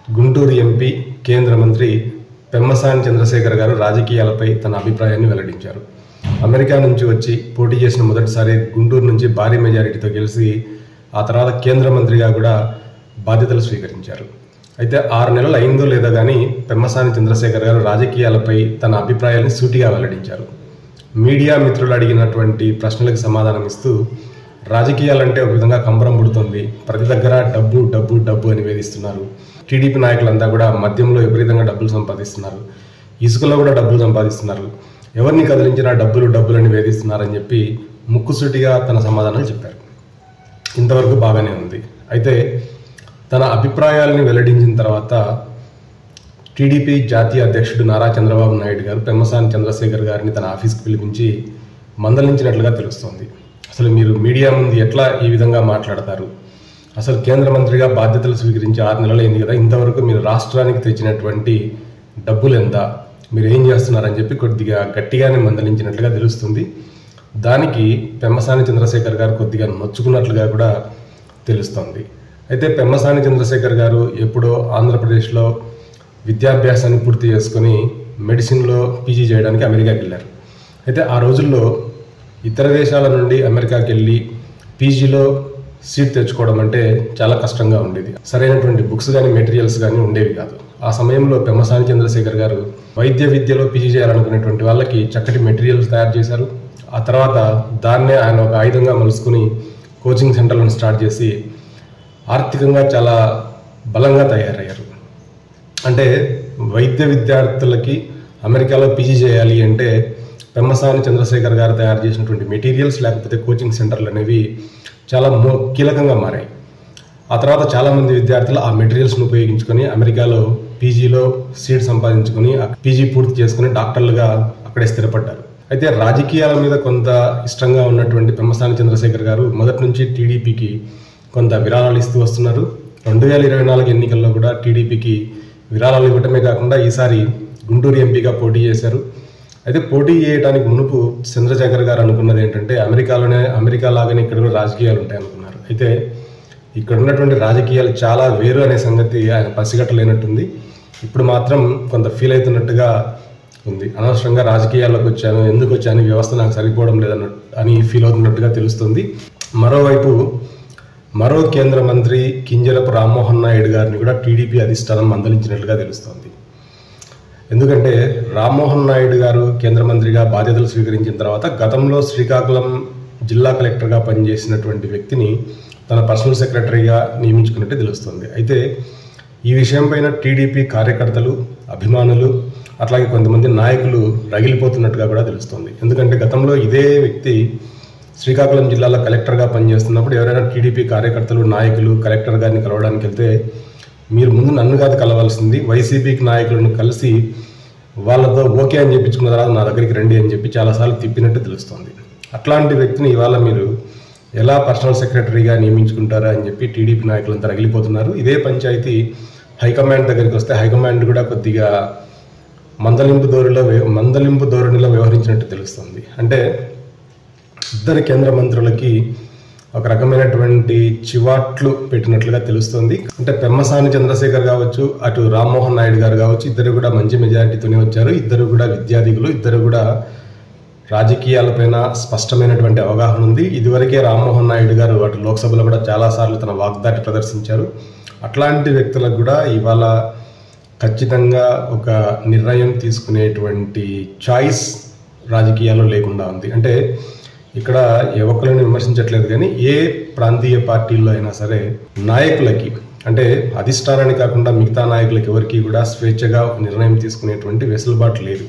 Guntur MP కేంద్ర మంత్రి పెమ్మసాని చంద్రశేఖర్ గారు రాజకీయాలపై తన అభిప్రాయాన్ని వెల్లడించారు. అమెరికా నుంచి వచ్చి పోటీ చేసిన మొదటిసారి గుంటూరు నుంచి భారీ మెజారిటీతో గెలిచి ఆ తర్వాత కేంద్ర మంత్రిగా కూడా బాధ్యతలు స్వీకరించారు. అయితే 6 నెలలు అయిందో లేదో కానీ పెమ్మసాని చంద్రశేఖర్ గారు రాజకీయాలపై తన అభిప్రాయాన్ని సూటిగా వెల్లడించారు. మీడియా మిత్రులు అడిగినటువంటి ప్రశ్నలకు సమాధానం ఇస్తూ రాజకీయాలంటే ఒక విధంగా కంబరం పుడుతుంది, ప్రతి దగ్గర డబ్బు డబ్బు డబ్బు అని వేధిస్తున్నారు, టీడీపీ నాయకులంతా కూడా మద్యంలో విపరీతంగా డబ్బులు సంపాదిస్తున్నారు, ఇసుకలో కూడా డబ్బులు సంపాదిస్తున్నారు, ఎవరిని కదిలించినా డబ్బులు డబ్బులని వేధిస్తున్నారని చెప్పి ముక్కుసూటిగా తన సమాధానాలు చెప్పారు. ఇంతవరకు బాగానే ఉంది. అయితే తన అభిప్రాయాలని వెల్లడించిన తర్వాత టీడీపీ జాతీయ అధ్యక్షుడు నారా చంద్రబాబు నాయుడు గారు పెమ్మసాని చంద్రశేఖర్ గారిని తన ఆఫీస్కి పిలిపించి మందలించినట్లుగా తెలుస్తోంది. అసలు మీరు మీడియా ముందు ఎట్లా ఈ విధంగా మాట్లాడతారు, అసలు కేంద్ర మంత్రిగా బాధ్యతలు స్వీకరించి 6 నెలలు అయింది కదా, ఇంతవరకు మీరు రాష్ట్రానికి తెచ్చినటువంటి డబ్బులు ఎంత, మీరు ఏం చేస్తున్నారని చెప్పి కొద్దిగా గట్టిగానే మందలించినట్లుగా తెలుస్తుంది. దానికి పెమ్మసాని చంద్రశేఖర్ గారు కొద్దిగా నొచ్చుకున్నట్లుగా కూడా తెలుస్తోంది. అయితే పెమ్మసాని చంద్రశేఖర్ గారు ఎప్పుడో ఆంధ్రప్రదేశ్లో విద్యాభ్యాసాన్ని పూర్తి చేసుకొని మెడిసిన్లో పీజీ చేయడానికి అమెరికాకి వెళ్ళారు. అయితే ఆ రోజుల్లో ఇతర దేశాల నుండి అమెరికాకి వెళ్ళి పీజీలో సీట్ తెచ్చుకోవడం అంటే చాలా కష్టంగా ఉండేది. సరైనటువంటి బుక్స్ కానీ మెటీరియల్స్ కానీ ఉండేవి కాదు. ఆ సమయంలో పెమ్మసాని చంద్రశేఖర్ గారు వైద్య విద్యలో పీజీ చేయాలనుకునేటువంటి వాళ్ళకి చక్కటి మెటీరియల్స్ తయారు చేశారు. ఆ తర్వాత దాన్నే ఆయన ఒక ఆయుధంగా మలుచుకుని కోచింగ్ సెంటర్లను స్టార్ట్ చేసి ఆర్థికంగా చాలా బలంగా తయారయ్యారు. అంటే వైద్య విద్యార్థులకి అమెరికాలో పీజీ చేయాలి అంటే పెమ్మసాని చంద్రశేఖర్ గారు తయారు చేసినటువంటి మెటీరియల్స్ లేకపోతే కోచింగ్ సెంటర్లు అనేవి చాలా కీలకంగా మారాయి. ఆ తర్వాత చాలామంది విద్యార్థులు ఆ మెటీరియల్స్ను ఉపయోగించుకొని అమెరికాలో పీజీలో సీట్ సంపాదించుకొని పీజీ పూర్తి చేసుకుని డాక్టర్లుగా అక్కడే స్థిరపడ్డారు. అయితే రాజకీయాల మీద కొంత ఇష్టంగా ఉన్నటువంటి పెమ్మసాని చంద్రశేఖర్ గారు మొదటి నుంచి టీడీపీకి కొంత విరాళాలు ఇస్తూ వస్తున్నారు. 2024 ఎన్నికల్లో కూడా టీడీపీకి విరాళాలు ఇవ్వటమే కాకుండా ఈసారి గుంటూరు ఎంపీగా పోటీ చేశారు. అయితే పోటీ చేయడానికి మునుపు చంద్రశేఖర్ గారు అనుకున్నది ఏంటంటే అమెరికా లాగానే ఇక్కడ కూడా రాజకీయాలు ఉంటాయి అనుకున్నారు. అయితే ఇక్కడ ఉన్నటువంటి రాజకీయాలు చాలా వేరు అనే సంగతి ఆయన పసిగట్టలేనట్టుంది. ఇప్పుడు మాత్రం కొంత ఫీల్ అవుతున్నట్టుగా ఉంది. అనవసరంగా రాజకీయాల్లోకి వచ్చాను, ఎందుకు వచ్చాను, వ్యవస్థ నాకు సరిపోవడం లేదన్నట్టు అని ఫీల్ అవుతున్నట్టుగా తెలుస్తుంది. మరోవైపు మరో కేంద్ర మంత్రి కింజరపు రామ్మోహన్ నాయుడు గారిని కూడా టీడీపీ అధిష్టానం మందలించినట్లుగా తెలుస్తోంది. ఎందుకంటే రామ్మోహన్ నాయుడు గారు కేంద్ర మంత్రిగా బాధ్యతలు స్వీకరించిన తర్వాత గతంలో శ్రీకాకుళం జిల్లా కలెక్టర్గా పనిచేసినటువంటి వ్యక్తిని తన పర్సనల్ సెక్రటరీగా నియమించుకున్నట్టు తెలుస్తుంది. అయితే ఈ విషయం పైన టీడీపీ కార్యకర్తలు, అభిమానులు, అట్లాగే కొంతమంది నాయకులు రగిలిపోతున్నట్టుగా కూడా తెలుస్తుంది. ఎందుకంటే గతంలో ఇదే వ్యక్తి శ్రీకాకుళం జిల్లాలో కలెక్టర్గా పనిచేస్తున్నప్పుడు ఎవరైనా టీడీపీ కార్యకర్తలు, నాయకులు కలెక్టర్ గారిని కలవడానికి వెళ్తే మీరు ముందు నన్ను కాదు కలవాల్సింది, వైసీపీకి నాయకులను కలిసి వాళ్ళతో ఓకే అని చెప్పించుకున్న తర్వాత నా దగ్గరికి రండి అని చెప్పి చాలాసార్లు తిప్పినట్టు తెలుస్తుంది. అట్లాంటి వ్యక్తిని ఇవాళ మీరు ఎలా పర్సనల్ సెక్రటరీగా నియమించుకుంటారా అని చెప్పి టీడీపీ నాయకులంతా రగిలిపోతున్నారు. ఇదే పంచాయతీ హైకమాండ్ దగ్గరికి వస్తే హైకమాండ్ కూడా కొద్దిగా మందలింపు ధోరణిలో వ్యవహరించినట్టు తెలుస్తుంది. అంటే ఇద్దరు కేంద్ర మంత్రులకి ఒక రకమైనటువంటి చివాట్లు పెట్టినట్లుగా తెలుస్తుంది. అంటే పెమ్మసాని చంద్రశేఖర్ కావచ్చు, అటు రామ్మోహన్ నాయుడు గారు కావచ్చు, ఇద్దరు కూడా మంచి మెజారిటీతోనే వచ్చారు. ఇద్దరు కూడా విద్యార్థులు, ఇద్దరు కూడా రాజకీయాలపైన స్పష్టమైనటువంటి అవగాహన ఉంది. ఇదివరకే రామ్మోహన్ నాయుడు గారు అటు లోక్సభలో కూడా చాలాసార్లు తన వాగ్దాటి ప్రదర్శించారు. అట్లాంటి వ్యక్తులకు కూడా ఇవాళ ఖచ్చితంగా ఒక నిర్ణయం తీసుకునేటువంటి చాయిస్ రాజకీయాల్లో లేకుండా ఉంది. అంటే ఇక్కడ యువకులను విమర్శించట్లేదు కానీ ఏ ప్రాంతీయ పార్టీల్లో అయినా సరే నాయకులకి, అంటే అధిష్టానాన్ని కాకుండా మిగతా నాయకులకి ఎవరికి కూడా స్వేచ్ఛగా నిర్ణయం తీసుకునేటువంటి వెసులుబాటు లేదు.